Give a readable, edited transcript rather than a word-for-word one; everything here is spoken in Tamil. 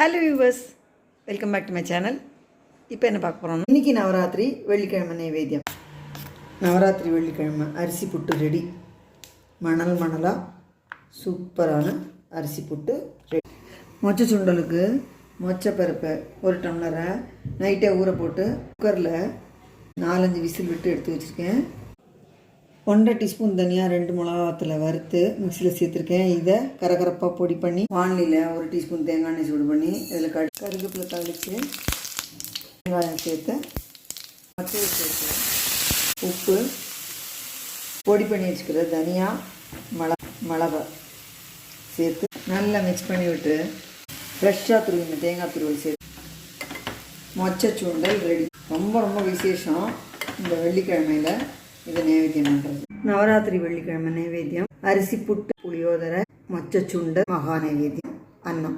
Hello viewers, welcome back to my channel. இப்போ என்ன பார்க்க போகிறோம்? இன்றைக்கி நவராத்திரி வெள்ளிக்கிழமை நைவேத்தியம். நவராத்திரி வெள்ளிக்கிழமை அரிசி புட்டு ரெடி. மணலாக சூப்பரான அரிசி புட்டு ரெடி. மொச்சை சுண்டலுக்கு மொச்சப்பருப்பை 1 டம்ளரை நைட்டே ஊற போட்டு குக்கரில் 4-5 விசில் விட்டு எடுத்து வச்சுருக்கேன். 1.5 டீஸ்பூன் தனியாக 2 மிளகாத்தில் வறுத்து மிக்சியில் சேர்த்துருக்கேன். இதை கரகரப்பாக பொடி பண்ணி வானிலையில் 1 டீஸ்பூன் தேங்காய் எண்ணெய் சூடு பண்ணி இதில் கருவேப்பிலை தாளித்து வெங்காயம் சேர்த்து மற்றொரு சேர்த்து உப்பு பொடி பண்ணி வச்சுக்கிற தனியா மிளகா சேர்த்து நல்லா மிக்ஸ் பண்ணி விட்டு ஃப்ரெஷ்ஷாக துருவின தேங்காய் துருவல் சேர்த்து மொச்சை சுண்டல் ரெடி. ரொம்ப விசேஷம் இந்த வெள்ளிக்கிழமையில் இதை நைவேத்தியம் பண்ணுறது. நவராத்திரி வெள்ளிக்கிழமை நைவேத்தியம் அரிசி புட்டு, புளியோதரை, மொச்சை சுண்டல், மகா நைவேத்தியம், அன்னம்.